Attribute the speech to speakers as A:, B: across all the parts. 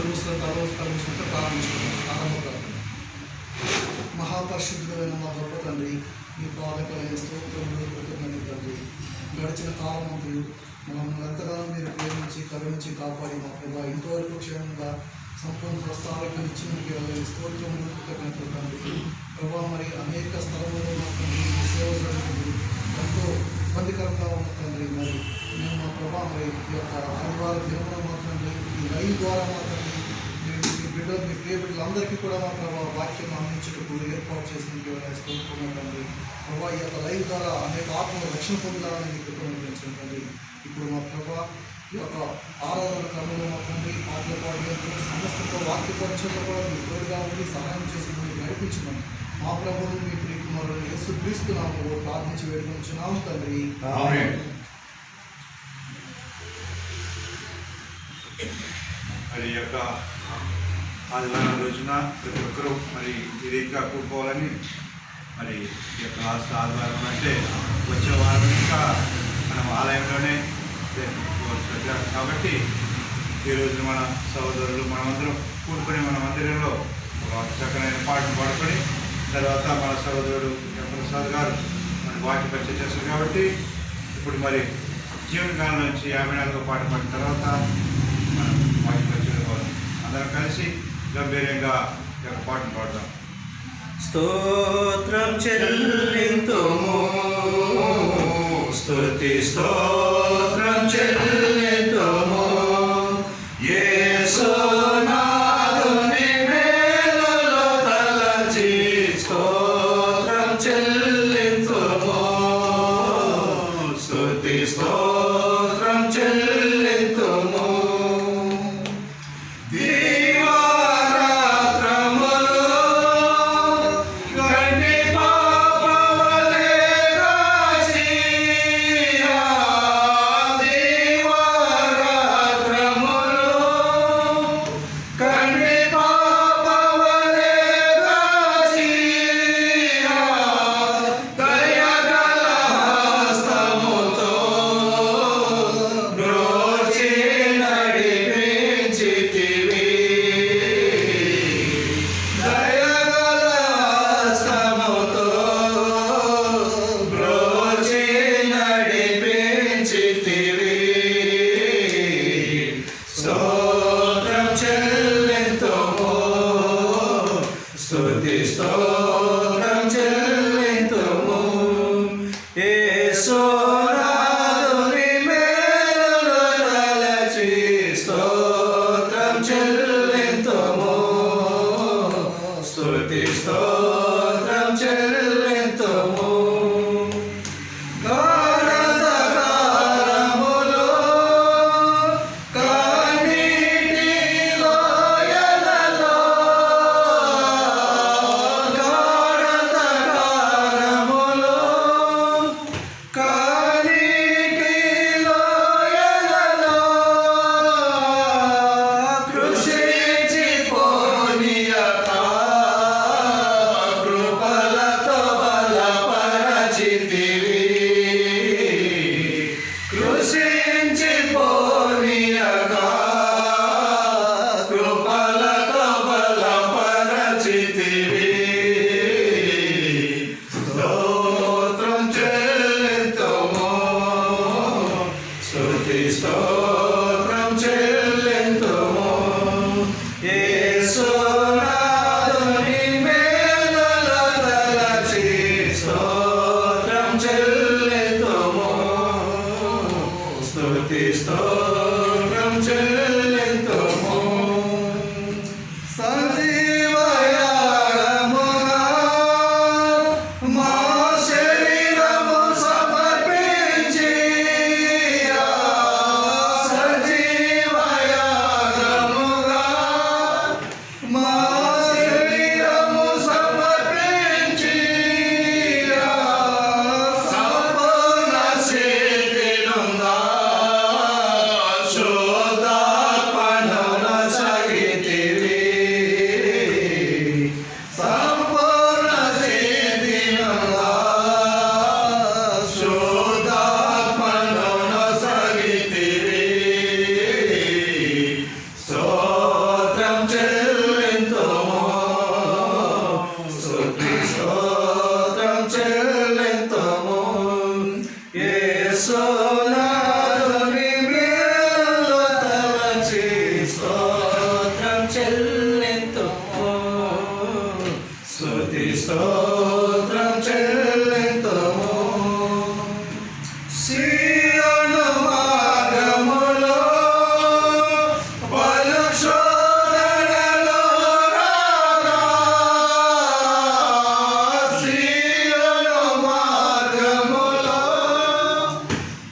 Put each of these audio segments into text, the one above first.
A: క్రూస్లను తలవంచుకుంటూ ప్రారంభించుకుంటాం. మహాపరిశుద్ధుడైన మా గొప్ప తండ్రి, మీ పాదకలైన స్తోత్రములు కృతజ్ఞతలు తండ్రి. గడిచిన కాలం అంతా మమ్మల్ని ఎంతగానో మీరు ప్రేమించి కరుణించి కాపాడి మా ప్రభావ ఇంతవరకు క్షేమంగా సంపూర్ణ స్వస్థాలకు ఇచ్చిన స్తోత్రములు కృతజ్ఞతలు తండ్రి. ప్రభావ మరి అనేక స్థలంలో మా తండ్రి సేవ జరుగుతుంది, ఎంతో ఇబ్బందికరంగా ఉన్న తండ్రి. మరి మేము మా ప్రభావ మరి ఈ యొక్క ఆదివారం దినమున మాత్రమే ఈ లైవ్ ద్వారా మాత్రమే మీ ప్రియ బిడ్డలందరికీ కూడా మా ప్రభావ వాక్యం అందించుటకు ఏర్పాటు చేసినందుకు స్తోత్రములు తండ్రి. ప్రభావ ఈ యొక్క లైవ్ ద్వారా అనేక ఆత్మల రక్షణ పొందాలని కృతజ్ఞతలు తండ్రి. ఇప్పుడు మా ప్రభావ ఈ యొక్క ఆరాధన క్రమంలో మా తండ్రి పాటలు పాడలేదు సమస్త వాక్య పరిచయంలో కూడా మీరు తోడుగా ఉండి సహాయం చేసి మీరు నడిపించమని మా ప్రభువును మీ ప్రియకుమారుడు యేసుక్రీస్తు నామములో ప్రార్థించి వేడుకొంచున్నాము తండ్రి.
B: మరి యొక్క ఆదివారం రోజున ప్రతి ఒక్కరూ మరి ఈ రీతిగా కూడుకోవాలని, మరి ఈ యొక్క లాస్ట్ ఆదివారం అంటే వచ్చే వారం ఇంకా మనం ఆలయంలోనే కాబట్టి ఈరోజు మన సహోదరులు మనమందరం కూడుకొని మన మందిరంలో చక్కనైన పాటను పాడుకొని తర్వాత మన సహోదరుడు ప్రసాద్ గారు మన వాక్య పరిచయం చేస్తారు. కాబట్టి ఇప్పుడు మరి జీవనకాలం నుంచి 54వ పాట పాడిన తర్వాత మనం వాక్య పరిచయం అందరం కలిసి గంభీరంగా ఈ యొక్క పాటను పాడదాం.
C: స్తోత్రం చెల్లింతుము, స్తుతి స్తోత్రం చెల్లింతుము, యేసునాథుని మేలులు తలచి స్తోత్రం చెల్లింతుము, స్తుతి స్తోత్రం చెల్లింతుము. స్తోత్రం చెల్లింతుము. సీయోను మార్గములో పలు శోధనలు రాగా, సీయోను మార్గములో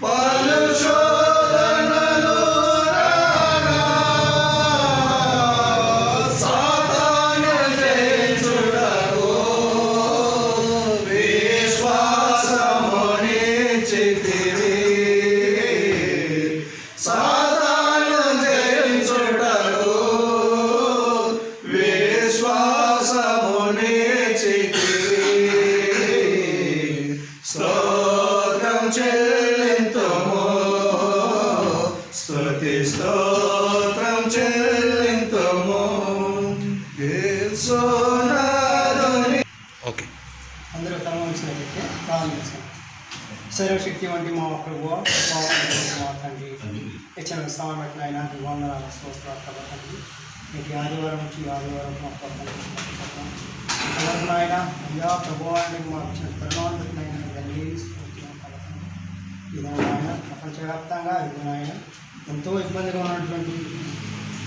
C: పలు శోధనలు రాగా, సాతాను జయించుటకు విశ్వాసమునిచ్చితివి. సాతాను జయించుటకు విశ్వాసమునిచ్చితివి. స్తోత్రం చెల్లింతుము. స్తుతి స్తోత్రం చెల్లింతుము. యేసునాథుని.
D: అందరూ తలవంచినట్లయితే ప్రారంభిస్తాం. సర్వశక్తి వంటి మా ప్రభువా, మా తండ్రి ఇచ్చిన స్థానం బట్టి ఆయన వందనాల స్తోత్రాలు కాబట్టి మీకు ఆదివారం నుంచి ఆదివారం మా ఇంతవరకు ఆయన అయ్యా ప్రభువాన్ని మాకు ఇచ్చిన పరిణామాన్ని బట్టి ఆయన తండ్రి స్తోత్రం కాబట్టి ఇదే ఆయన ప్రపంచవ్యాప్తంగా ఇదే ఆయన ఎంతో ఇబ్బందిగా ఉన్నటువంటి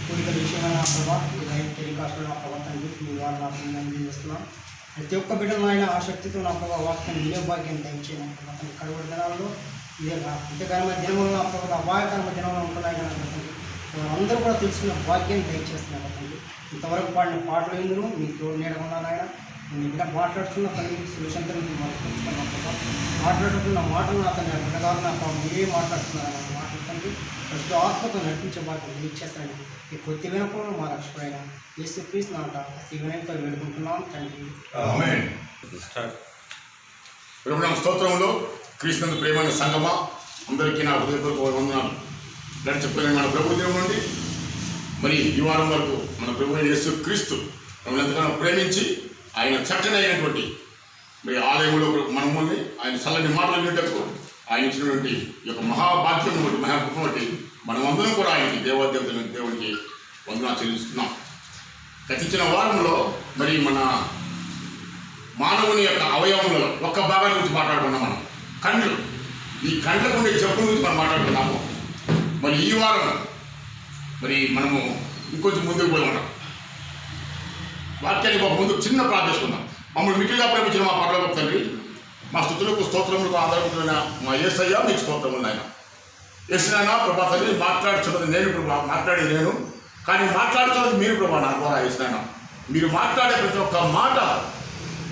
D: కోరిక విషయమైన ప్రభావ ఈ లైవ్ టెలికాస్ట్లో నా ప్రభావ తండ్రి మీ ద్వారా నాకు అందజేస్తున్నాం. ప్రతి ఒక్క బిడ్డను ఆయన ఆసక్తితో నా ప్రభావ వాక్యాన్ని వినే భాగ్యం దయచేయడం అతని కడవడి దినాల్లో ఇదే అంత్యకరమైన దినములు నా ప్రభావ అపాయకరమైన దినంలో ఉంటున్నాయి కనుక అందరూ కూడా తెలుసుకున్న భాగ్యం దయచేస్తున్నాను అతనికి. ఇంతవరకు పాడిన పాటలు ఎందుకు మీకు తోడు నీడకున్నాను ఆయన నేను ఇంకా మాట్లాడుతున్న పని సుశాంతరం మాట్లాడుతున్నా ప్రభావ మాట్లాడుతున్న మాటలు అతని బిడ్డగారు నా ప్రభావ మీరే మాట్లాడుతున్నాను ఆయన మాట్లాడుతుంది ప్రతి ఆత్మతో నడిపించే భాగ్యం దయచేస్తాను. ఈ కొద్ది వినకుండా మా రక్షకుడైన యేసుక్రీస్తు నాట అతి వినయంతో వేడుకుంటున్నాం తండ్రి.
E: ఆమేన్. ప్రభువు స్తోత్రంలో క్రీస్తునందు ప్రేమైన సంగమా అందరికీ నా హృదయపూర్వక వందనాలు. చెప్పిన మన ప్రభు దేవుడు నుండి మరి ఈ వారం వరకు మన ప్రభు అయిన యేసుక్రీస్తు మమ్మల్ని ఎంతగానో ప్రేమించి ఆయన చక్కని అయినటువంటి మరి ఆలయంలో మనల్ని ఆయన చల్లని మాటలు వినేటప్పుడు ఆయన ఇచ్చినటువంటి ఈ యొక్క మహాభాగ్యం ఒకటి మహాకృపం ఒకటి మనమందరం కూడా ఆయనకి దేవుడికి వందనాలు చెల్లిస్తున్నాం. గతించిన వారంలో మరి మన మానవుని యొక్క అవయవములలో ఒక్క భాగం గురించి మాట్లాడుకున్నాం మనం. కళ్ళు, ఈ కళ్ళకు ఉండే జబ్బు గురించి మనం మాట్లాడుకున్నాము. మరి ఈ వారం మరి మనము ఇంకొంచెం ముందుకు పోయి ఉన్నాం. వాక్యానికి ఒక ముందు చిన్న ప్రార్థిస్తున్నాం. మమ్మల్ని మిక్కిలిగా ప్రేమించిన మా పరలోకపు తండ్రి, మా స్తుతులకు స్తోత్రములకు ఆధారపడిన మా యేసయ్య మీకు స్తోత్రములు నాయన. యేసయ్యనా ప్రభా తండ్రి, మాట్లాడుతున్నది నేను ప్రభా, మాట్లాడేది నేను, కానీ మాట్లాడుతున్నది మీరు ప్రభా నా ద్వారా. యేసయ్యనా మీరు మాట్లాడే ప్రతి ఒక్క మాట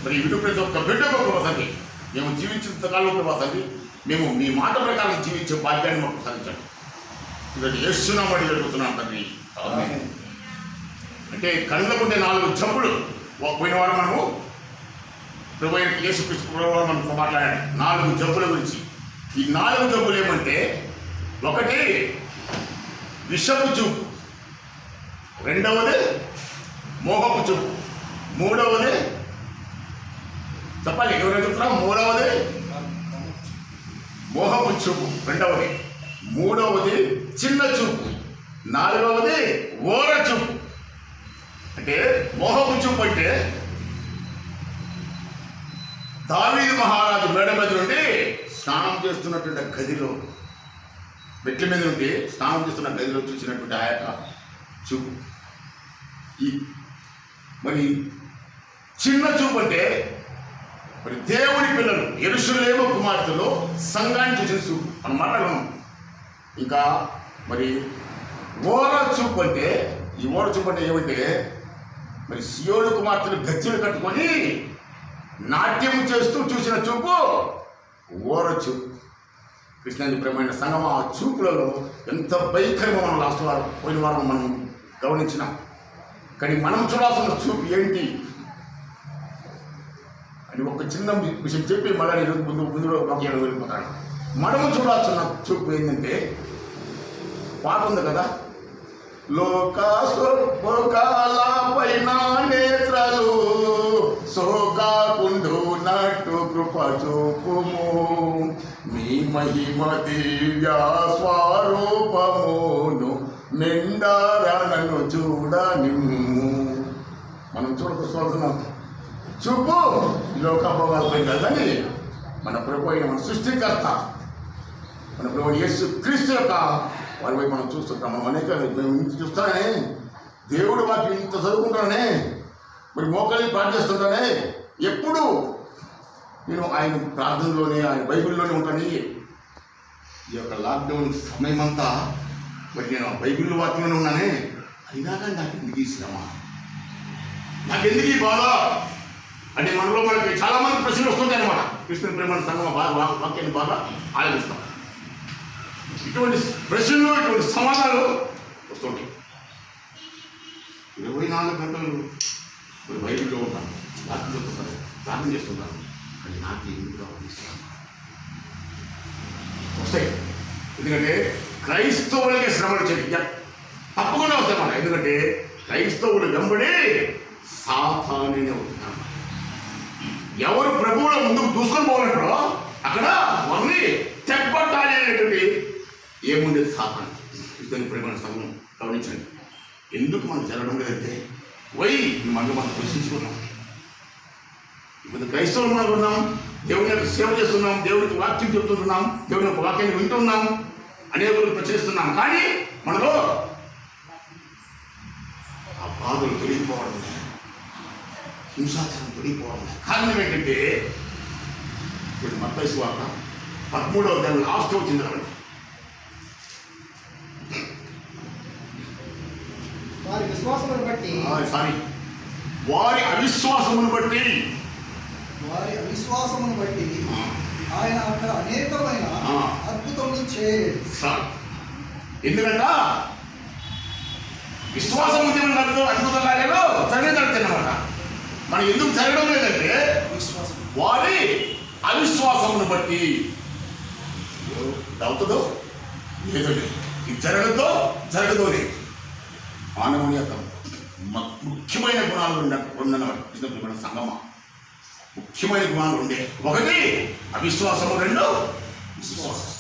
E: మరి విడు ప్రతి ఒక్క బిడ్డకు ప్రభా తండ్రి మేము జీవించిన కాలంలో ప్రభా తండ్రి మేము మీ మాట ప్రకారం జీవించే భాగ్యాన్ని మాకు సాధించండి. ఇలాంటి యేసునామములో అడిగి అడుగుతున్నాం తండ్రి. ఆమేన్. అంటే కళ్ళకుండే 4 జబ్బులు పోయిన వారం మనము ప్రభు అయిన యేసుక్రీస్తు ప్రభువు మనకు మాట్లాడాడు 4 జబ్బుల గురించి. ఈ 4 జబ్బులు ఏమంటే, ఒకటి విషపు చూపు, రెండవది మోహపు చూపు, మూడవది చెప్పాలి ఎవరైనా చెప్తున్నా, మూడవది మోహపు చూపు, రెండవది, మూడవది చిన్న చూపు, నాలుగవది ఓర చూపు. అంటే మోహపు చూపు అంటే దావీదు మహారాజు మేడ మీద నుండి స్నానం చేస్తున్నటువంటి గదిలో, మెట్ల మీద నుండి స్నానం చేస్తున్న గదిలో చూసినటువంటి ఆ యొక్క చూపు. ఈ మరి చిన్న చూపు అంటే మరి దేవుని పిల్లలు యెరూషలేము కుమార్తెలు సంఘాన్ని చూసిన చూపు మనం మాట్లాడుకున్నాం. ఇంకా మరి ఓర చూపు అంటే, ఈ ఓర చూపు అంటే ఏమంటే మరి సియోను కుమార్తెలు గజ్జెలు కట్టుకొని నాట్యం చేస్తూ చూసిన చూపు ఓర చూపు. కృష్ణాది ప్రేమైన సంగమ ఆ చూపులలో ఎంత భయంకరంగా మనం లాస్ట్ వారం పోయిన వారం మనం గమనించినాం. కానీ మనం చూడాల్సిన చూపు ఏంటి అని ఒక చిన్న విషయం చెప్పి మళ్ళీ నేను ముందులో వాక్యాలు వెళ్ళిపోతాను. మనము చూడాల్సిన చూపు ఏంటంటే, పాట ఉంది కదా, లోకాలపైన నేత్రాలు సోకాకుండు నట్టు కృప చూపుము, మీ మహిమ దివ్య స్వరూపమును నిండారా నన్ను చూడనిమ్ము. మనం చూడకోవాల్సిన చూపు ఈ లోకభోగాలపై కాదని మన ప్రభు అయిన మన సృష్టికర్త మన ప్రభు యేసు క్రీస్తు యొక్క వారి వైపు మనం చూస్తుంటాం. మనం అనేక చూస్తానే దేవుడు వాటిని ఇంత చదువుకుంటానే, మరి మోకాలి ప్రార్థిస్తుంటానే, ఎప్పుడు నేను ఆయన ప్రార్థనలోనే ఆయన బైబిల్లోనే ఉంటాను. ఈ యొక్క లాక్డౌన్ సమయం అంతా మరి నేను బైబిల్ వాక్యంలోనే ఉన్నానే, అయినా కానీ నాకు ఎందుకు ఈ శ్రమ, నాకెందుకు ఈ బాధ అంటే మనలో మనకి చాలామంది ప్రశ్నలు వస్తుంటాయి అన్నమాట. కృష్ణ ప్రేమ సంఘం వాక్యాన్ని బాగా ఆలోచిస్తాం. ఇటువంటి ప్రశ్నలు ఇటువంటి సమాధానాలు వస్తుంటాయి. 24 గంటలు మరి బైబిల్లో ఉంటాను, వాక్యం ప్రార్థన చేస్తుంటాను, కానీ నాకు ఎందుకు వస్తాయి. ఎందుకంటే క్రైస్తవులకి శ్రమలు చెప్పి తప్పకుండా వస్తాయి మన. ఎందుకంటే క్రైస్తవులు వెంబడి సాతానునే ఉంటున్నారు. ఎవరు ప్రభువులో ముందుకు దూసుకొని పోయినప్పుడు అక్కడ వారిని తెప్పట్టాలి అనేటువంటి ఏముండేది సాతాను. ఇద్దరు ప్రేమ సంఘం గమనించండి. ఎందుకు మనం జరగడం లేదంటే మనం ప్రశ్నించుకున్నాం. ఇప్పుడు క్రైస్తవులు మనం ఉన్నాం, దేవుని యొక్క సేవ చేస్తున్నాం, దేవునికి వాక్యం చెప్తుంటున్నాం, దేవుని యొక్క వాక్యాన్ని వింటున్నాం, అనేకులు ప్రచురిస్తున్నాం. కానీ మనలో ఆ బాధలు తొలగిపోవడం, హింసాచారం తొలగిపోవడం కారణం ఏంటంటే ఇప్పుడు మత్తయి సువార్త 13వ అధ్యాయం లాస్ట్ వచ్చింది కాబట్టి
A: వారి విశ్వాసమును బట్టి
E: వారి అవిశ్వాసమును బట్టి
A: ఆయన అక్కడ అనేకమైన అద్భుతములు చేయలేదు.
E: ఎందుకంట విశ్వాసం ఉంటే అద్భుతం కాలేదో జరగదన్నమాట. మనం ఎందుకు జరగడం లేదంటే వారి అవిశ్వాసమును బట్టి. అవుతుందో లేదండి, ఇది జరగదో లేదు. మానవుని యొక్క ముఖ్యమైన గుణాలు ఉండన్నమాట. కృష్ణ సంగమ ముఖ్యమైన గుణాలు ఉండే, ఒకటి అవిశ్వాసము, రెండు విశ్వాసం.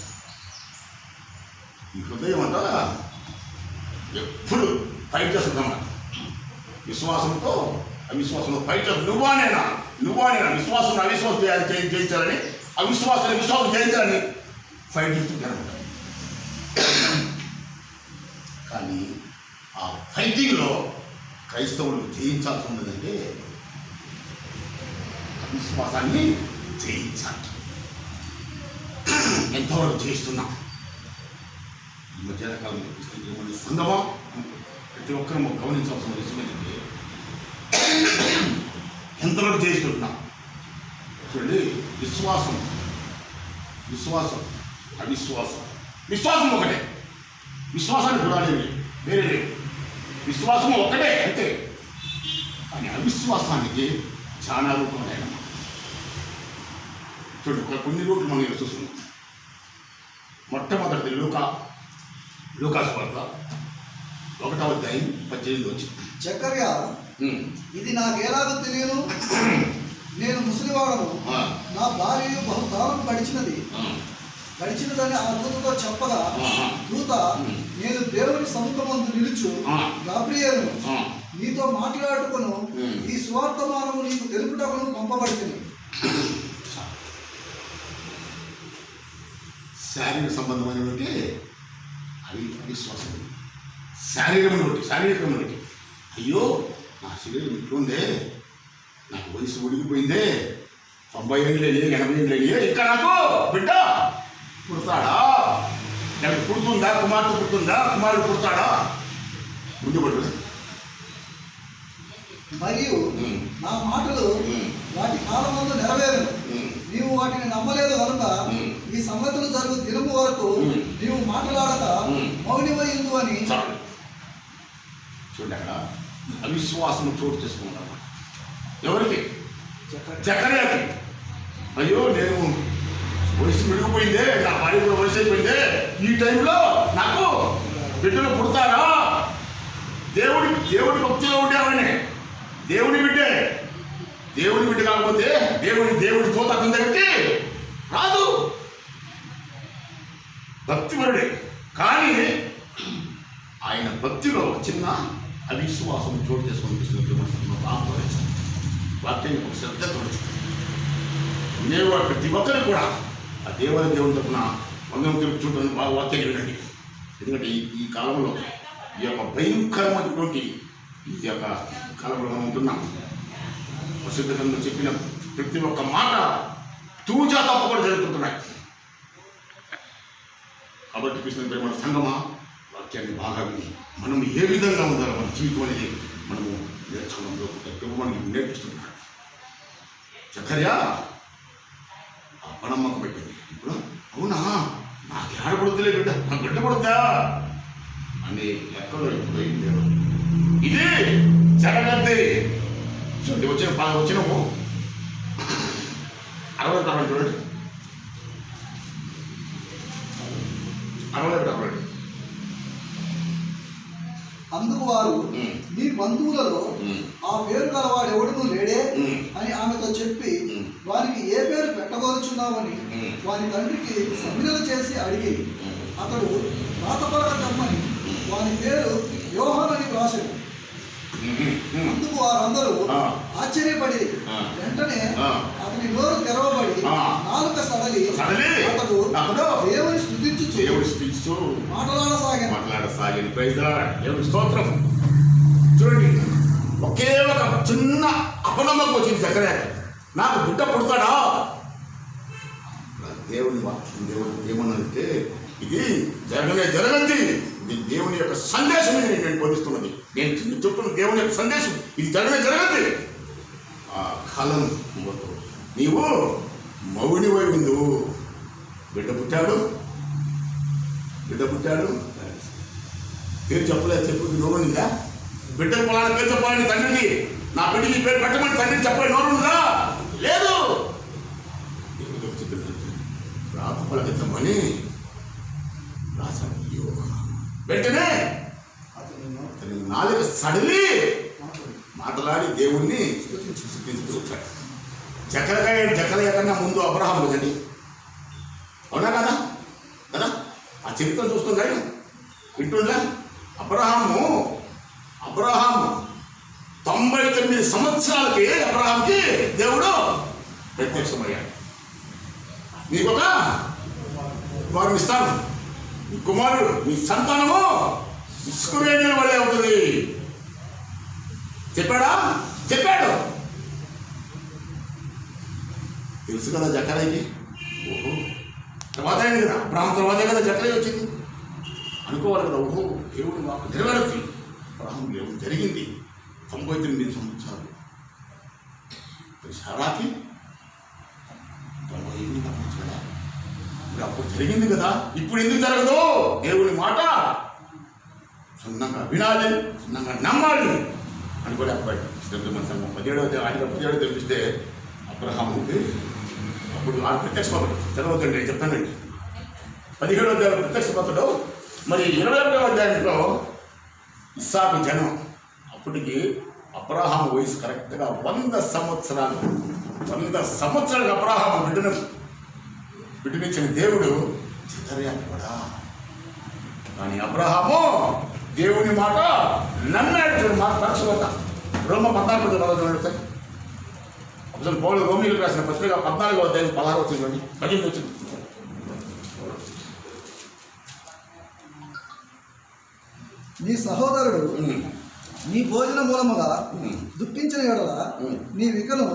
E: ఈ హృదయం అంతా ఎప్పుడు ఫైట్ చేస్తుందన్నమాట. విశ్వాసంతో అవిశ్వాసంతో ఫైట్ చేస్తుంది. నువ్వానేనా విశ్వాసం అవిశ్వాసం జయించాలని, అవిశ్వాసం విశ్వాసం జయించాలని ఫైట్ చేస్తుంటారన్నమాట. కానీ ఆ ఫైటింగ్లో క్రైస్తవులు జయించాల్సి ఉన్నదంటే విశ్వాసాన్ని జయించాలి. ఎంతవరకు చేస్తున్నాం ఈ మధ్యాహ్న కాలంలో క్రిస్తుని సంగమా ప్రతి ఒక్కరూ గమనించాల్సిన విషయం ఏంటంటే ఎంతవరకు చేస్తున్నాం చూడండి. విశ్వాసం విశ్వాసం ఒకటే, విశ్వాసాన్ని గుణాలు వేరే లేవు. విశ్వాసం ఒక్కటే అంతే. కానీ అవిశ్వాసానికి చాలా రూపాయలు చూడు. కొన్ని రూట్లు మనం చూస్తున్నాం. మొట్టమొదటి లూకాసు వార్త 1వ అధ్యాయం 18 వచ్చింది.
A: జకర్య, ఇది నాకేలాగో తెలియను, నేను ముసలివాడను, నా భార్య బహుకాలం గడిచినదని ఆ దూతతో చెప్పగా, దూత, నేను దేవుని సముఖమందు నిలుచు గాబ్రియేలును, నీతో మాట్లాడుకును ఈ సువార్తమానము నీకు తెలుపుటకును పంపబడుతుంది.
E: శారీరక సంబంధమైనటువంటి అవిశ్వాసం. శారీరకం బట్టి అయ్యో నా శరీరం ఇట్లుందే, నాకు వయసు ఉడిగిపోయిందే, 90 ఏళ్ళు లేని 80 ఏళ్ళు లేని, ఇంకా నాకు బిడ్డ పుడతాడా, నాకు పుడుతుందా, కుమార్తె పుడుతుందా, కుమారుడు పుడతాడా, ముందు పడుతుంది.
A: మరియు నా మాటలు వాటి కాలమందు నెరవేరును, నీవు వాటిని నమ్మలేదు కనుక ఈ సంగతులు జరుగు దినము వరకు నీవు మాట్లాడక మౌనివైందు అని.
E: చూడండి, అక్కడ అవిశ్వాసం చోటు చేసుకున్నాడు. ఎవరికి? జకర్యాకి. అయ్యో నేను వయసు మిడిగిపోయిందే, నా భార్య కూడా వయసు అయిపోయిందే, ఈ టైంలో నాకు బిడ్డలు పుడతారా? దేవుడి భక్తిలో ఉండేవాడిని, దేవుడి బిడ్డ కాకపోతే దేవుడి తోత అతని దగ్గరికి రాదు. భక్తిపరుడే, కానీ ఆయన భక్తిలో చిన్న అవిశ్వాసం చోటు చేసుకుని వాక్యాన్ని ఒక శ్రద్ధ తోడు నేను ప్రతి ఒక్కరు కూడా ఆ దేవుని తరపున వందనం తెలుపుతుంటాను. బాగా వాక్యాన్ని వినండి. ఎందుకంటే ఈ కాలంలో ఈ యొక్క భయంకరమైనటువంటి ఈ యొక్క కాలంలో మనం ఉంటున్నాం. పరిశుద్ధ గ్రంథంలో చెప్పిన ప్రతి ఒక్క మాట తూచా తప్పకుండా జరుగుతుంటున్నాయి. కాబట్టి కృష్ణ మన సంగమా వాక్యాన్ని బాగా విని మనం ఏ విధంగా ఉండాలి మన జీవితం అనేది మనము నేర్చుకోవడంలో మనకి నేర్పిస్తున్నాడు. చక్కర్యా ఆ పనమ్మకం పెట్టింది. ఇప్పుడు అవునా నాకు ఏడపడుతులే బిడ్డ, నాకు బిడ్డ పడుద్దా అని ఎక్కడో ఎప్పుడు అయింది. ఇది జరగద్ది. చూడండి వచ్చినాము 60 చూడండి 60.
A: అందుకు వారు నీ బంధువులలో ఆ పేరు గలవాడు ఎవడునూ లేడే అని ఆమెతో చెప్పి వారికి ఏ పేరు పెట్టగోరుచున్నామని వాని తండ్రికి సమ్మెలు చేసి అడిగి అతడు రాతపలక తెమ్మని వాని పేరు యోహానని వ్రాసాడు. అందుకు వారందరూ ఆశ్చర్యపడి వెంటనే అతని నోరు తెరవబడి నాలుక సడలి అతడు దేవుని స్తుతించుచు మాట్లాడసాగాను.
E: దేవుని స్తోత్రం. చూడండి, ఒకే ఒక చిన్న అపనమ్మకం వచ్చింది జకర్యాకి. నాకు బిడ్డ పుడతాడా? దేవుని వాక్యం దేవుడు ఏమన్నంటే ఇది జరగండి. ఇది దేవుని యొక్క సందేశం నేను బోధిస్తున్నది. నేను చెప్తున్న దేవుని యొక్క సందేశం ఇది జరగండి. ఆ కాలం నీవు మౌని వైందు బిడ్డ పుట్టాడు పేరు చెప్పలేదు. చెప్పు నోరుందా? బిడ్డకు పొలాన్ని పేరు చెప్పాలని తండ్రికి, నా బిడ్డకి పేరు పెట్టమని తండ్రికి చెప్పాలి నోరుందా? లేదు. రాతపలకమని రాశాడు. వెంటనే అతని నాలుక సడలి మాట్లాడి దేవుణ్ణి స్తుతిస్తూ వచ్చాడు. జకర్యా కన్నా ముందు అబ్రహాము కదండి, అవునా కదా? ఆ చరిత్ర చూస్తున్నాడు వింటుందా? అబ్రహాము 99 సంవత్సరాలకి అబ్రహాంకి దేవుడు ప్రత్యక్షమయ్యాడు. నీకొక కుమారుని ఇస్తాను, నీ కుమారుడు నీ సంతానము ఇస్కరేణుల వలె అవుతుంది చెప్పాడు. తెలుసు కదా జకర్యాకి. ఓహో, తర్వాత అయింది కదా, అబ్రహాం తర్వాతే కదా జకర్యా వచ్చింది అనుకోవాలి కదా. ఓహో, దేవుడు మాకు నెరవేరుతుంది. అబ్రహాం దేవుడు జరిగింది 99 సంవత్సరాలు. సారాకి 98 సంవత్సరాలు. అప్పుడు జరిగింది కదా, ఇప్పుడు ఎందుకు జరగదు? దేవుని మాట సున్నంగా వినాలి, సున్నంగా నమ్మాలి అని కూడా అబ్బాయి 17 తెలిపిస్తే అబ్రహాముకి అప్పుడు ఆ ప్రత్యక్షపతుడు చదవద్దండి, నేను చెప్తానండి. 17వ అధ్యాయం ప్రత్యక్షపతుడు. మరి 21వ అధ్యాయంలో ఇస్సాకు జనం. అప్పటికి అబ్రహాము వయసు కరెక్ట్గా 100 సంవత్సరాలు. 100 సంవత్సరాలకు అబ్రహాము బిడ్డనిచ్చిన దేవుడు జకర్యాకు కూడా. కానీ అబ్రహాము దేవుని మాట నమ్మాడు. మాట తరచుకోత రోమ 14 సార్. అసలు పౌలు రోమిలకు రాసిన పత్రిక 14వ అధ్యాయం 16 వచ్చిందండి, 18 వచ్చింది.
A: నీ సహోదరుడు నీ భోజన మూలముగా దుఃఖించిన ఎడల నీ వికను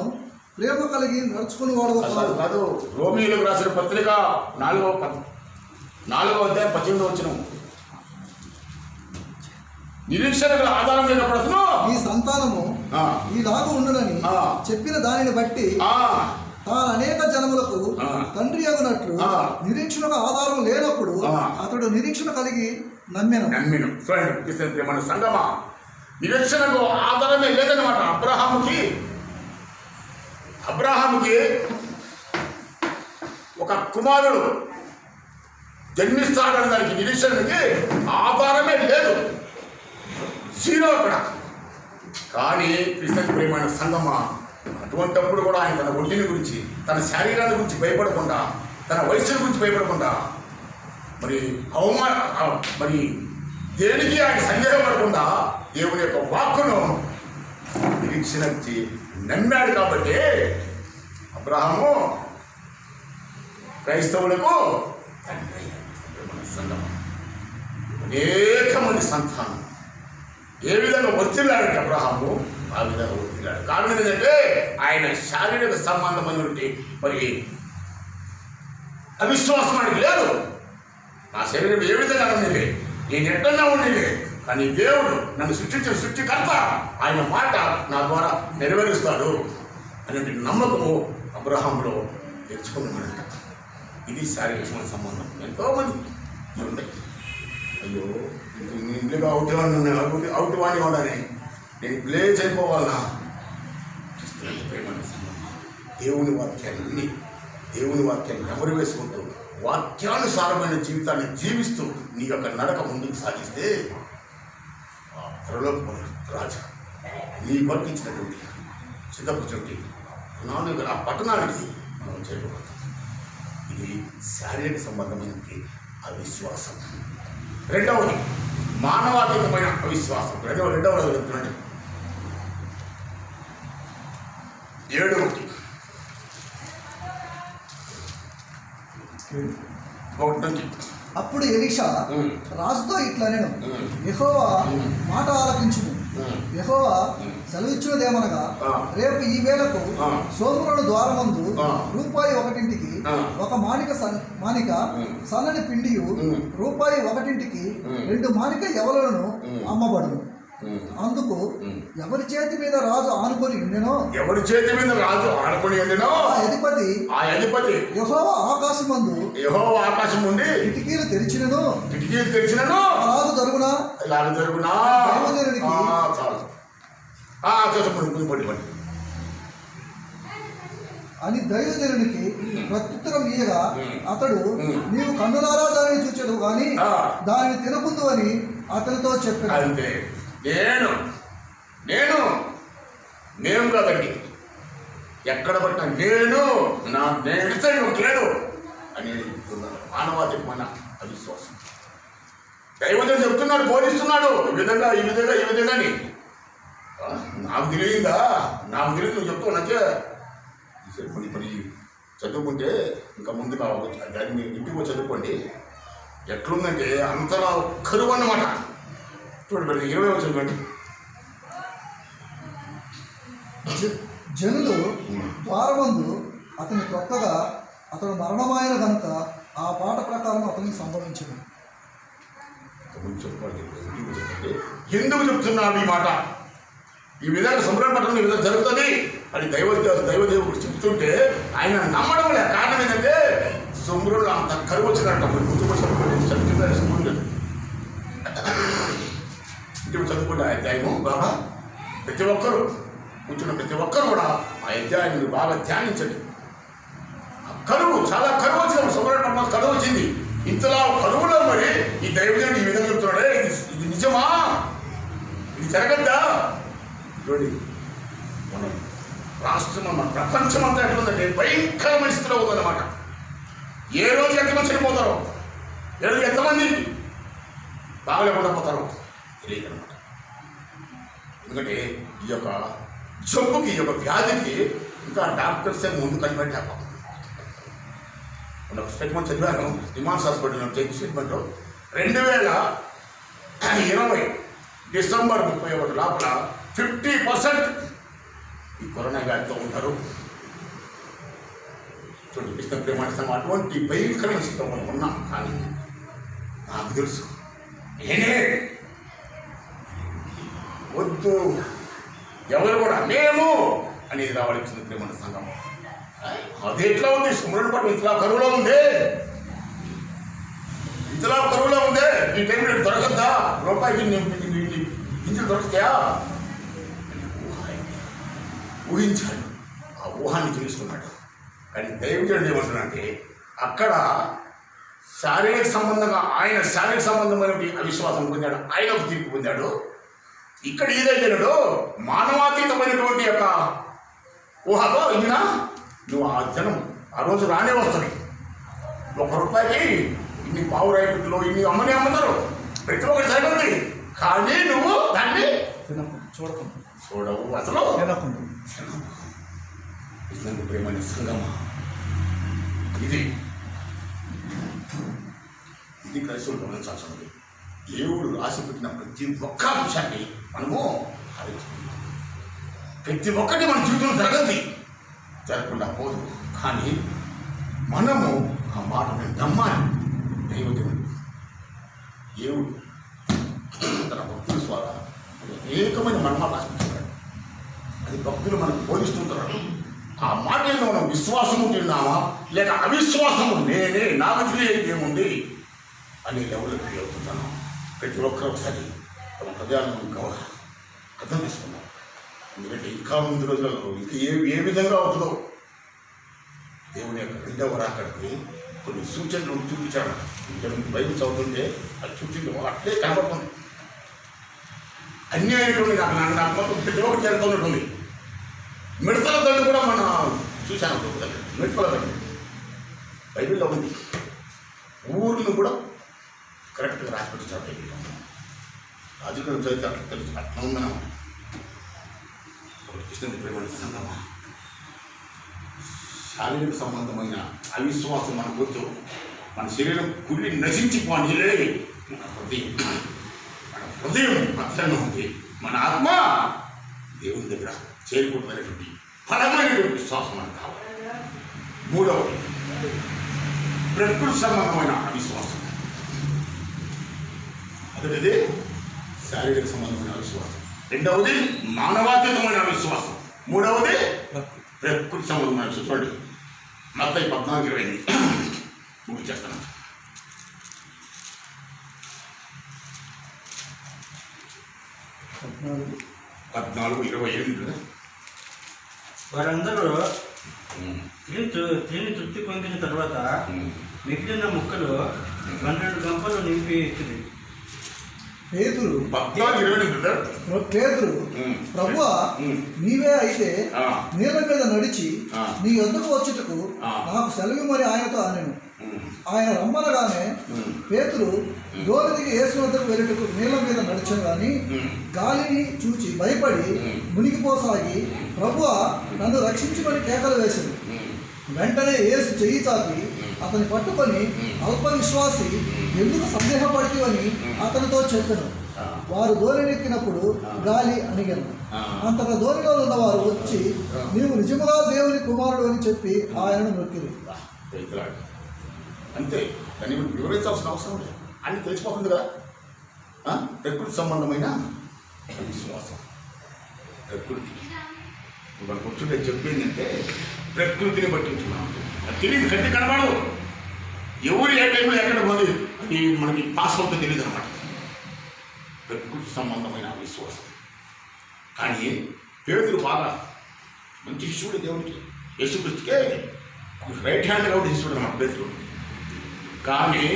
A: ప్రేమ కలిగి నడుచుకుని వాడు
E: కాదు. రోమిలకు రాసిన పత్రిక 4వ అధ్యాయం 18 వచ్చిన నిరీక్షణకు ఆధారం లేనప్పుడు అసలు
A: ఈ సంతానము ఈలాగా ఉండునని చెప్పిన దానిని బట్టి తాను అనేక జనములకు తండ్రి అగునట్లు నిరీక్షణకు ఆధారం లేనప్పుడు అతడు నిరీక్షణ కలిగి నమ్మెను.
E: చూడండి మన సంగమా, నిరీక్షణకు ఆధారమే లేదన్నమాట. అబ్రహాముకి ఒక కుమారుడు జన్మిస్తాడని దానికి నిరీక్షణకి ఆధారమే లేదు, జీరో అక్కడ. కానీ కృష్ణకి ప్రేమైన సంగమా, అటువంటిప్పుడు కూడా ఆయన తన ఒంటిని గురించి, తన శరీరాన్ని గురించి భయపడకుండా, తన వయస్సుని గురించి భయపడకుండా, మరి దేనికి ఆయన సందేహపడకుండా దేవుని యొక్క వాక్కును నిరీక్షణ నమ్మాడు కాబట్టి అబ్రహాము క్రైస్తవులకు తండ్రి అయ్యాడు. మన సంఘం అనేక మంది సంతానం ఏ విధంగా వర్తిల్లాడంటే అబ్రహాము ఆ విధంగా వర్తిల్లాడు. కారణం ఏంటంటే ఆయన శారీరక సంబంధమైనటువంటి మరి అవిశ్వాసం ఆయనకి లేదు. నా శరీరం ఏ విధంగా ఉండేది, నేను ఎక్కడన్నా ఉండేది, కానీ దేవుడు నన్ను సృష్టించిన సృష్టికర్త ఆయన మాట నా ద్వారా నెరవేరుస్తాడు అనే నమ్మకము అబ్రహాంలో తెచ్చుకున్నాడంట. ఇది శారీరక సంబంధం. ఎంతోమంది ఉంటాయి. అయ్యో ఇంట్లో అవుట్ వాడి వాడని నేను ప్లేస్ అయిపోవాలన్నా ప్రేమని సంబంధం. దేవుని వాక్యాన్ని నెమరు వేసుకుంటూ వాక్యానుసారమైన జీవితాన్ని జీవిస్తూ నీ యొక్క నడక ముందుకు సాగిస్తే పరలోక రాజా నీ కొరకు ఇచ్చినటువంటి సిద్ధపరచుంటి ఆ పట్టణానికి మనం చేరుకుంటాం. ఇది శారీరక సంబంధమైనటువంటి అవిశ్వాసం. రెండవది మానవాతీతమైన అవిశ్వాసం. రెండవది చెప్తున్నాండి 7:1
A: అప్పుడు ఎలీషా రాజుతో ఇట్లా నేను యెహోవా మాట ఆలకించుము. యెహోవా సెలవిచ్చినదేమనగా రేపు ఈ వేళకు సోమరుడు ద్వారమందు రూపాయి 1ంటికి ఒక మానిక సన్నని పిండియు రూపాయి 1ంటికి 2 మానిక ఎవలను అమ్మబడును. అందుకు ఎవరి చేతి మీద రాజు ఆనుకొని ఉండెనో ఆ అధిపతి యెహోవా ఆకాశం నుండి కిటికీలు తెరిచినను రాజు జరుగునా అని దైవజనునికి ప్రత్యుత్తరం ఇయ్యగా అతడు నీవు కన్నులారా దానిని చూచెదవు కానీ దానిని తినకుందు అని అతనితో చెప్పాడు.
E: నేను కాదండి, ఎక్కడ పట్టినా నేను లేదు అని చెప్తున్నాను. మానవాతీతమైన అవిశ్వాసం. దైవజనుడు చెప్తున్నాడు, బోధిస్తున్నాడు, ఈ విధంగా అని. నాకు తెలియదు నువ్వు చెప్తావు నచ్చే పని చదువుకుంటే ఇంకా ముందు కావచ్చు. దాన్ని మీ ఇంటికి చదువుకోండి. ఎట్లుందంటే అంతలా కరువు అన్నమాట. చూడండి 20 చదువుకోండి.
A: జనులు ద్వారమందు అతని కొత్తగా అతడు మరణమైన కనుక ఆ పాట ప్రకారం అతనికి సంభవించింది.
E: ఎందుకు చెప్తున్నాడు ఈ మాట? ఈ విధంగా సంబరపడడం ఈ విధంగా జరుగుతుంది అని దైవదేవుడు చెప్తుంటే ఆయన నమ్మడం లే. కారణం ఏంటంటే సుమ్రులు అంత కరువు వచ్చినట్ట. ఇంటికి చదువుకుంటే ఆ అధ్యాయము బాగా ప్రతి ఒక్కరూ కూడా ఆ అధ్యాయాన్ని బాగా ధ్యానించండి. కరువు చాలా కరువు వచ్చింది. సుబ్రహ్మణ్యం కరువు వచ్చింది. ఇంతలా కరువులో మరి ఈ దైవజనుడు ఈ విధంగా చెప్తున్నాడే, ఇది నిజమా? ఇది జరగద్దా? చూడండి, మన రాష్ట్రం మన ప్రపంచం అంతా ఎట్లుందంటే భయంకరమైన స్థితిలో ఉందన్నమాట. ఏ రోజు ఎంతమంది చనిపోతారో, ఏ రోజు ఎంతమంది బాగలేకుండా పోతారో తెలియదు అనమాట. ఎందుకంటే ఈ యొక్క జబ్బుకి, ఈ యొక్క వ్యాధికి ఇంకా డాక్టర్సే ముందు కనిపెట్టారు. ఒక స్టేట్మెంట్ చదివాను నిమాన్స్ హాస్పిటల్లో చేసిన స్టేట్మెంట్. 2020 డిసెంబర్ 31 లోపల 50% ఈ కరోనా వ్యాధితో ఉంటారు. చూడండి, కృష్ణ ప్రేమ సంఘం అటువంటి భయంకరమైన స్థితిలో మనం ఉన్నాం. కానీ నాకు తెలుసు నేనే వద్దు, ఎవరు కూడా మేము అనేది రావాల్సిన ప్రేమ సంఘం. అది ఎట్లా ఉంది? సుమరుడు పట్ల ఇంతలా కరువులో ఉంది, ఈ టైంలో దొరకద్దా? రూపాయికి గింజలు దొరుకుతాయా? ఊహించాడు, ఆ ఊహాన్ని తెలుసుకున్నాడు. కానీ దైవజనుడు ఏమంటున్నాడంటే అక్కడ శారీరక సంబంధమైన అవిశ్వాసం పొందాడు, ఆయన ఒక తీర్పు పొందాడు. ఇక్కడ ఈ దైవజనుడు మానవాతీతమైనటువంటి యొక్క ఊహతో ఈయన నువ్వు ఆ జనం ఆ రోజు రానే వస్తుంది. 1 రూపాయికి ఇన్ని పావురాయి పుట్టులో ఇన్ని అమ్మతారు, ప్రతి ఒక్కటి సరిపోతుంది. కానీ నువ్వు దాన్ని
A: తినకుండా చూడకుండా
E: చూడవు అసలు
A: తినకుండా
E: కృష్ణుని ప్రేమని సంగమా ఇది క్రైస్తవులు గమనించాల్సినది. దేవుడు రాసిపెట్టిన ప్రతి ఒక్క అంశాన్ని మనము ఆలోచిస్తున్నాం. ప్రతి ఒక్కటి మన జీవితంలో జరగకుండా పోదు. కానీ మనము ఆ మాటని నమ్మాలి. దేవుడు తన భక్తుల ద్వారా అనేకమైన మర్మాలు రాసిపెట్టాడు. అది భక్తులు మనకు బోధిస్తుంటారు. ఆ మాటలను మనం విశ్వాసము తిన్నామా లేక అవిశ్వాసము నేనే నాకు తెలియదు ఏముంది అని ఎవరు అవుతున్నాను. ప్రతి ఒక్కరు ఒకసారి తమ హృదయాలను అర్థం చేసుకున్నాం. ఎందుకంటే ఇంకా ముందు రోజులలో ఇంకా ఏ విధంగా అవుతుందో దేవుని యొక్క రెండవ రాకడికి కొన్ని సూచనలు చూపించాడు. బైబిల్ చదువుతుంటే అది సూచనలు అట్లే కనబడుతుంది. అన్యాయటువంటి నాకు మొత్తం ప్రతి ఒక్కటి జరుగుతున్నట్టుంది. మిడతల దండు కూడా మన చూశాను. మిడతల దండు బైబిల్లో ఉంది. ఊరిని కూడా కరెక్ట్గా రాసిపెట్టించారు బైబిల్లో. రాజుగారు చదివితే అట్లా తెలుసు. అట్లా ఉందన్నా కృష్ణుని ప్రేమని సంగమా శారీరక సంబంధమైన అవిశ్వాసం మన వద్దు. మన శరీరం కుళ్ళి నశించిపోనిలే. మన హృదయం భద్రంగా ఉంది. మన ఆత్మ దేవుని దగ్గర చేరుకుంటున్నటువంటి బలమైనటువంటి విశ్వాసం మనకు కావాలి. మూడవది ప్రకృతి సంబంధమైన అవిశ్వాసం. మొదటిది శారీరక సంబంధమైన అవిశ్వాసం, రెండవది మానవాతీతమైన అవిశ్వాసం, మూడవది ప్రకృతి సంబంధమైన అవిశ్వాసం. చూడండి మత్తయి 14:28 పూర్తి చేస్తాను. 14:28
F: వారందరూ తిని తృప్తి పొందిన తర్వాత మిగిలిన ముక్కలు 12 గంపలు నింపి ఇచ్చింది.
A: పేతురు
E: 14:28
A: ప్రభువా నీవే అయితే నీళ్ళ మీద నడిచి నీ యొద్దకు వచ్చుటకు నాకు సెలవు మరి ఆయనతో అనెను. ఆయన రమ్మనగానే పేతురు దోణికి యేసు వద్దకు వెళ్ళుటకు నీళ్ళ మీద నడిచాను. కానీ గాలిని చూచి భయపడి మునిగిపోసాగి ప్రభువా నన్ను రక్షించుకొని కేకలు వేశాను. వెంటనే యేసు చెయ్యి చాపి అతని పట్టుకొని అల్ప విశ్వాసి ఎందుకు సందేహపడితేవని అతనితో చెప్పాను. వారు దోణినెక్కినప్పుడు గాలి అణిగాను. అంతగా దోణిలో ఉన్నవారు వచ్చి నీవు నిజముగా దేవుని కుమారుడు అని చెప్పి ఆయనను నొక్కిరు.
E: అంతే, దాన్ని వివరించాల్సిన అవసరం లేదు. అన్ని తెలిసిపోతుంది కదా. ప్రకృతి సంబంధమైన విశ్వాసం. ప్రకృతి మన కూర్చుంటే చెప్పిందంటే ప్రకృతిని బట్టి ఉంటున్నాం. అది తెలియదు, కంటి కనబడదు. ఎవరు ఏ టైంలో ఎక్కడ పోదు అది మనకి పాస్ అవుతుందో తెలియదు అనమాట. ప్రకృతి సంబంధమైన విశ్వాసం. కానీ పేతురు బాగా మంచి శిష్యుడు దేవుడికి, యేసుక్రీస్తుకే రైట్ హ్యాండ్ కూడా శిష్యుడు అన్నమాట పేతురు. కానీ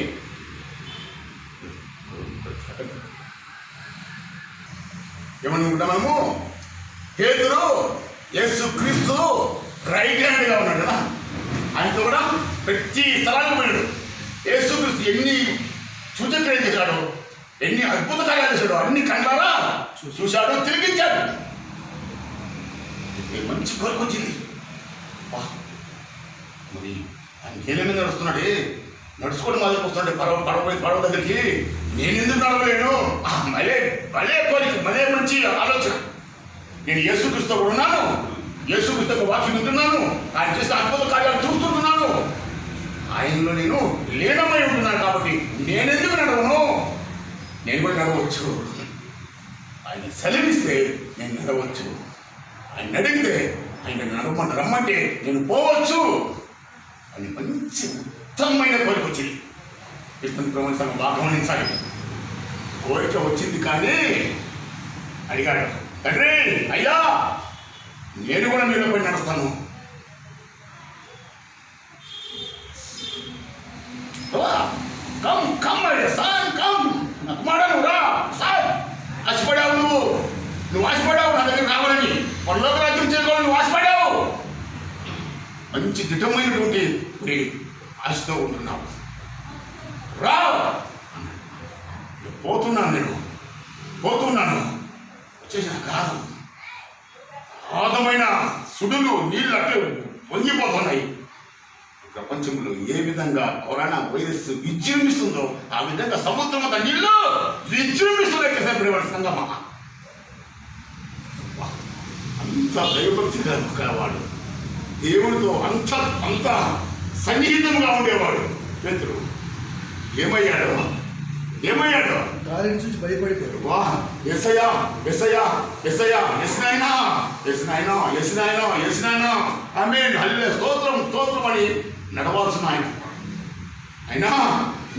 E: ఏమనుకుంటాము, పేతురు యేసుక్రీస్తు రైట్ హ్యాండ్గా ఉన్నాడు కదా, ఆయనతో కూడా ప్రతి స్థలానికి పోయాడు. యేసుక్రీస్తు ఎన్ని సూచక్రియలు చేశాడు, ఎన్ని అద్భుత కార్యాలు చేశాడు, అన్ని కళ్ళారా చూశాడు, తిరిగించాడు. మంచి కోరిక వచ్చింది. మరి ఆయన నీళ్ళ మీద నడుస్తున్నాడే, నడుచుకోవడం మొదలుకు వస్తున్నాడు పడవ దగ్గరికి. నేను ఎందుకు నడవలేను? భలే కోరిక, భలే మంచి ఆలోచన. నేను యేసుక్రీస్తుతో కూడా ఉన్నాను, యేసుక్రీస్తు వాక్యం వింటున్నాను, ఆయన చేసిన అద్భుత కార్యాలు చూస్తుంటున్నాను, ఆయనలో నేను లీనమై ఉంటున్నాను. కాబట్టి నేనెందుకు నడవను? నేను కూడా నడవచ్చు. ఆయన సెలవిస్తే నేను నడవచ్చు, ఆయన అడిగితే ఆయన రమ్మంటే నేను పోవచ్చు అని మంచి ఉత్తమమైన కోరిక వచ్చింది. కృష్ణుని ప్రపంచం బాగా గమనించాలి. కోరిక వచ్చింది కానీ అడిగాడు, తండ్రి అయ్యా నేను కూడా మీలో పోయి నడుస్తాను. ఆశపడావు, నువ్వు ఆశపడావు నా దగ్గర రావాలని, పరలోక రాజ్యం చేసుకోవాలని నువ్వు ఆశపడావు. మంచి దిట్టమైనటువంటి ఆశతో ఉంటున్నావు, రా. పోతున్నాను, నేను పోతున్నాను. చేసిన గాథం ఆదమైన సుడులు నీళ్ళు అట్లే పొంగిపోతున్నాయి. ప్రపంచంలో ఏ విధంగా కరోనా వైరస్ విజృంభిస్తుందో ఆ విధంగా సముద్రం అంత నీళ్ళు విజృంభిస్తున్నాయి. సంగమా అంత దైవభక్తి కలవాడు, దేవుడితో అంత సన్నిహితంగా ఉండేవాడు పేతురు. ఏమయ్యాడు?
A: గాలిని చూసి భయపడిపోయాడు.
E: వా యేసయ్యా యేసయ్యా యేసయ్యా యేసునాయనా యేసునాయనా యేసునాయనా యేసునాయనా ఆమేన్ హల్లెలూయా స్తోత్రం అని నడవాల్సిన అయినా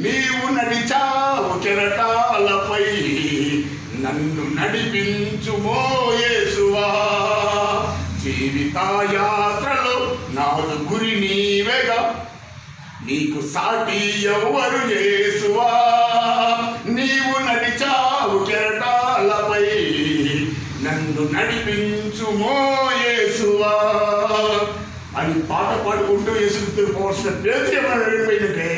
E: నీవు నడిచావు కెరటాలపై నన్ను నడిపించుమో యేసువా. జీవిత యాత్రలో నాదు గురి నీవేగా, నీకు సాటి ఎవరు యేసువా. నీవు నడిచావు కెరటాలపై నన్ను నడిపించుమో యేసువా అని పాట పాడుకుంటూ యేసుతో పోవాల్సిన పేరు ఏమైనా వెళ్ళిపోయిందంటే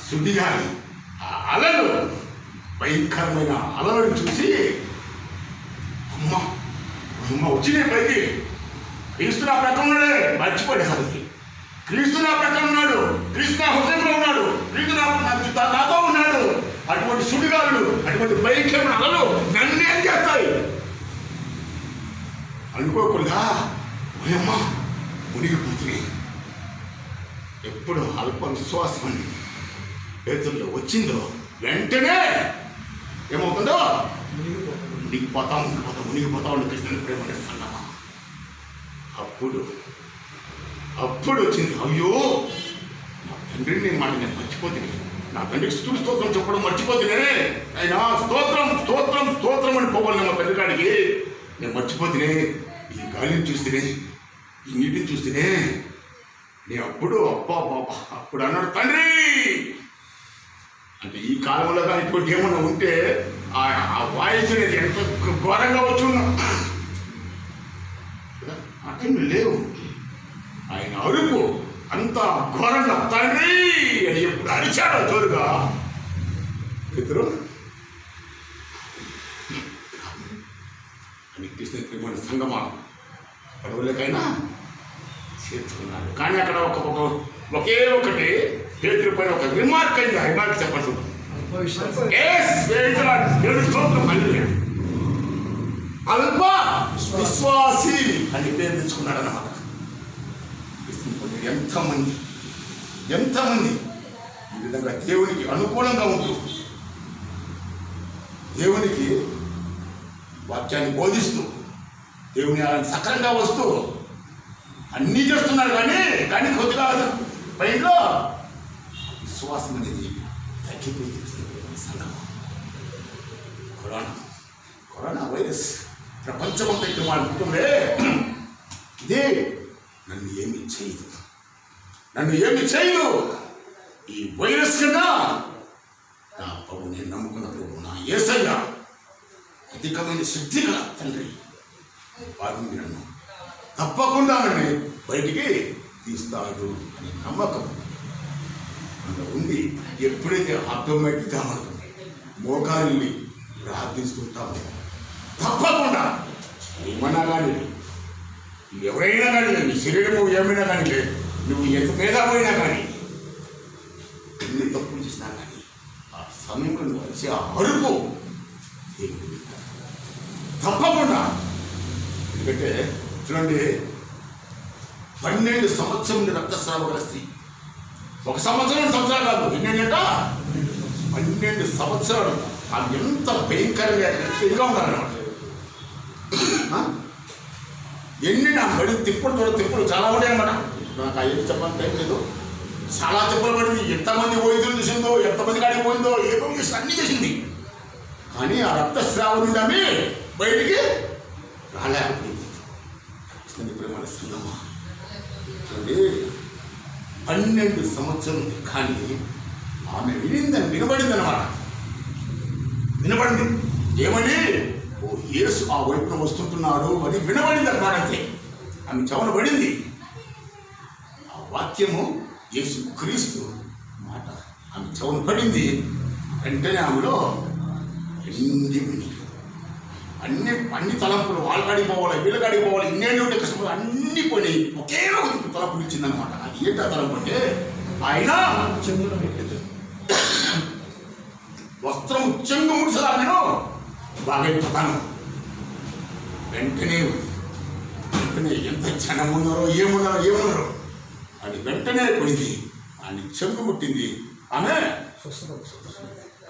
E: సుడిగాలి ఆ అలలు, భయంకరమైన అలలను చూసి అమ్మ వచ్చినాయి పైకి. క్రీస్తు నా ప్రక్కన ఉన్నాడే, మర్చిపోయే సంగతి. క్రీస్తు నా ప్రక్కన ఉన్నాడు, క్రీస్తు నా హృదయంలో ఉన్నాడు, క్రీస్తు నాతో ఉన్నాడు. అటువంటి సుడిగాలు, అటువంటి భయంకరమైన అలలు నన్ను ఏం చేస్తాయి అనుకోకుండా భయమ్మ మునిగిపోతుంది. ఎప్పుడు అల్ప విశ్వాసం అని పేతుల్లో వచ్చిందో వెంటనే ఏమవుతుందో మునిగిపోతా ఉండి కృష్ణుని ప్రేమనిస్తున్నామా. అప్పుడు వచ్చింది, అయ్యో నా తండ్రిని మాట నేను మర్చిపోతుంది, నా తండ్రికి స్తోత్రం చెప్పడం మర్చిపోతుంది. అయినా స్తోత్రం అని పోవాలి మా తండ్రి కాడికి. నేను మర్చిపోతునే, ఈ గాలిని చూస్తేనే, ఈ నీటిని చూస్తేనే. నేను అప్పుడు అప్పుడు అన్నాడు తండ్రి అంటే ఈ కాలంలో కానీ ఇటువంటి ఏమన్నా ఉంటే ఆ వాయిస్ అనేది ఎంత ఘోరంగా వచ్చున్నా ఆ టైంలో లేవు. ఆయన అరుపు అంత ఘోరంగా తండ్రి అని ఎప్పుడు అరిచాడో జోరుగా ఇద్దరు అని కృష్ణ ప్రేమ సంగమా పడవలకైనా చేర్చుకున్నాడు. కానీ అక్కడ ఒకే ఒకటి పేతురు పైన ఒక రిమార్క్ అయింది. ఆ రిమార్క్ చెప్పాల్సి ఉంటుంది. అల్ప విశ్వాసి అని పేరు తెచ్చుకున్నాడు అన్నమాట. ఎంతమంది ఈ విధంగా దేవునికి అనుకూలంగా ఉంటూ దేవునికి వాక్యాన్ని బోధిస్తూ దేవుని ఆయన సక్రంగా వస్తూ అన్నీ చేస్తున్నారు. కానీ కొద్దిగా పైలో విశ్వాసం అనేది తగ్గిపోయింది. కరోనా వైరస్ ప్రపంచమంతా ఇటు మారుతుందే. ఇదే నన్ను ఏమి చేయదు. ఈ వైరస్ కన్నా నా ప్రభు, నేను నమ్ముకున్న ప్రభు, నా యేసయ్య అధికమైన శక్తిగా తండ్రి వారిని నన్ను తప్పకుండా నన్ను బయటికి తీస్తాడు అనే నమ్మకం మనలో ఉంది. ఎప్పుడైతే ఆటోమేటిక్గా మనం మోకాళ్ళని ప్రార్థిస్తుంటామో తప్పకుండా ఏమన్నా కానీ ఎవరైనా కానీ నీ శరీరము ఏమైనా కానీ నువ్వు ఎంత మీద పోయినా కానీ ఎన్ని తప్పులు చేసినా కానీ ఆ సమయంలో నువ్వు వచ్చి ఆ అరుపు తప్పకుండా. ఎందుకంటే చూడండి, 12 సంవత్సరం రక్తస్రావ గల స్త్రీ, 1 సంవత్సరాలు కాదు, ఎన్నేళ్ళట 12 సంవత్సరాలు. అది ఎంత భయంకరంగా ఇదిగా ఉండాలన్నమాట. ఎన్ని నా బడి తిప్పుడు చాలా ఉంటాయి అన్నమాట. నాకు అయ్యేది చెప్పాలని టైం లేదు. చాలా తిప్పలు పడింది. ఎంతమంది వైద్యులు చూసిందో, ఎంతమంది కాడికి పోయిందో, ఏమో చేసి అన్నీ చేసింది. కానీ ఆ రక్తస్రావం నుండి ఆమె బయటికి రాలేకపోయింది. ప్రేమ సంగమా చూడండి, 12 సంవత్సరం కానీ ఆమె వినబడింది అన్నమాట. వినబడింది ఏమని? ఓ యేసు ఆ వైపున వస్తుంటున్నాడు అని వినబడింది అన్నమాట. అంతే ఆమె చెవున పడింది. ఆ వాక్యము యేసు క్రీస్తు మాట ఆమె చెవున పడింది. వెంటనే ఆమెలో అన్ని పోయినాయి. అన్ని తలంపులు వాళ్ళకాడికి పోవాలి, వీళ్ళకాడికి పోవాలి, ఇన్నేళ్ళు ఉంటే కష్టపడి అన్ని పోయినాయి. ఒకే ఒక తలంపులు ఇచ్చిందనమాట. అది ఏంటి ఆ తలంపు అంటే ఆయన
A: చెంగున పెట్టేది.
E: వస్త్రం చెంగు ముడిసలా నేను బాగైపోతాను. వెంటనే ఎంత జనం ఉన్నారో ఏమున్నారో అది వెంటనే పోయింది. ఆయన చెంగు ముట్టింది, ఆమె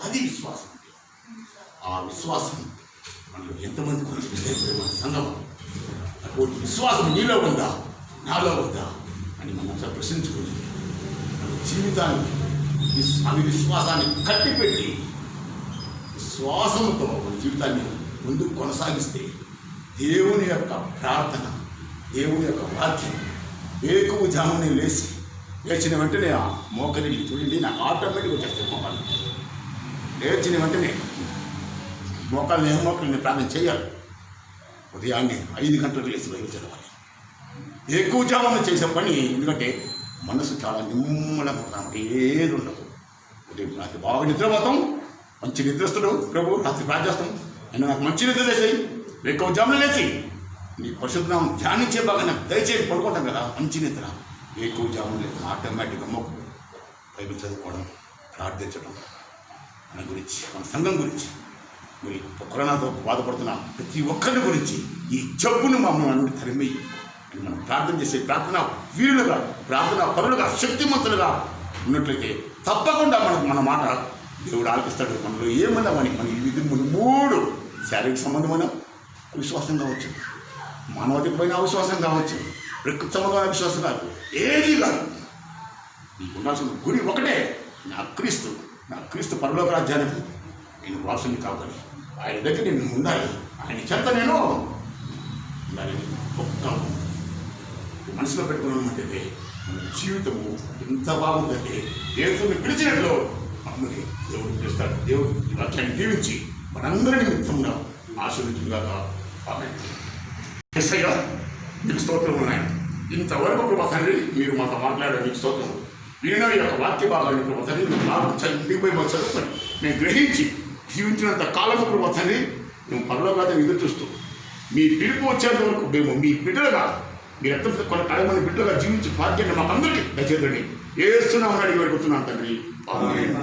E: అది విశ్వాసం. ఆ విశ్వాసం మనలో ఎంతమంది కొనిపిస్తే మన సంఘం అటువంటి విశ్వాసం నీలో ఉందా, నాలో ఉందా అని మనం ప్రశ్నించుకుని మన జీవితాన్ని విశ్వాసాన్ని కట్టిపెట్టి విశ్వాసంతో మన జీవితాన్ని ముందుకు కొనసాగిస్తే దేవుని యొక్క ప్రార్థన, దేవుని యొక్క వాక్యం వేకువ జామునే లేచిన వెంటనే ఆ మోకరిల్లి చూడండి, నాకు ఆటోమేటిక్గా వచ్చేస్తాయి మోకాలు. లేచిన వెంటనే మోకాళ్ళని ప్రార్థన చేయాలి. ఉదయాన్నే 5 గంటలకు లేచి బయలు చదవాలి. ఎక్కువ జామున చేసే పని, ఎందుకంటే మనసు చాలా నిమ్మలంగా ఉంటాం, ఏది ఉండదు. ఉదయం రాత్రి బాగా నిద్రపోతాం, మంచి నిద్రస్తుడు ప్రభు, రాత్రి ప్రార్థిస్తాం, అయినా నాకు మంచి నిద్ర చేసాయి. ఎక్కువ జామున లేచి నీ పరిశుద్ధం ధ్యానించే బాగా నాకు దయచేసి పడుకుంటాం కదా, మంచి నిద్ర. ఎక్కువ జామున లేదు ఆటోమేటిక్గా మొక్కు బైబిల్ చదువుకోవడం, ప్రార్థించడం, మన గురించి, మన సంఘం గురించి, మరి కరోనాతో బాధపడుతున్న ప్రతి ఒక్కరి గురించి ఈ జబ్బును మమ్మల్ని నుండి తరిమేయి అని మనం ప్రార్థన చేసే ప్రార్థన వీరులుగా, ప్రార్థన పరులుగా, శక్తిమంతులుగా ఉన్నట్లయితే తప్పకుండా మన మాట దేవుడు ఆలకిస్తాడు. మనలో ఏమన్నా మన ఇది 3 శారీరక సంబంధమైన విశ్వాసం కావచ్చు, మానవతికమైన అవిశ్వాసం కావచ్చు, ప్రకృతి సంబంధమైన విశ్వాసం కాదు, ఏది కాదు. నీకు ఉండాల్సిన గురి ఒకటే, నా క్రీస్తు పరలోక రాజ్యానికి నేను వారసుని కావాలి, ఆయన దగ్గర నేను ఉండాలి, ఆయన చెంత నేను ఉండాలి. ఒక్క మనసులో పెట్టుకున్నామంటే మన జీవితము ఎంత బాగుందంటే దేవుడిని పిలిచినట్లు మమ్మల్ని దేవుడు పిలుస్తాడు. దేవుడు ఈ వాక్యాన్ని దీవించి మనందరి నిమిత్తంగా ఆశీర్వదించుగాక. ఆమేన్. యేసయ్యా మీకు స్తోత్రం ఉన్నాయి. ఇంతవరకు ప్రభా తండ్రి మీరు మాతో మాట్లాడారు, మీకు స్తోత్రం. వినిన ఈ యొక్క వాక్య భాగాన్ని ప్రభా తండ్రి మీరు నాకు చదివిపోయి మాకు చదువుకొని నేను గ్రహించి జీవించినంత కాలము ప్రభా తండ్రి మేము పరలోకాన్ని ఎదురు చూస్తూ మీ పిలుపు వచ్చేంత వరకు మేము మీ బిడ్డలుగా, మీరు ఎంత కొన్ని కడమని బిడ్డలుగా జీవించి భాగ్యాన్ని మాకు అందరికీ దయచేయండి. ఏస్తున్నామని అడిగి పెడుతున్నాను తండ్రి. ఆమేన్.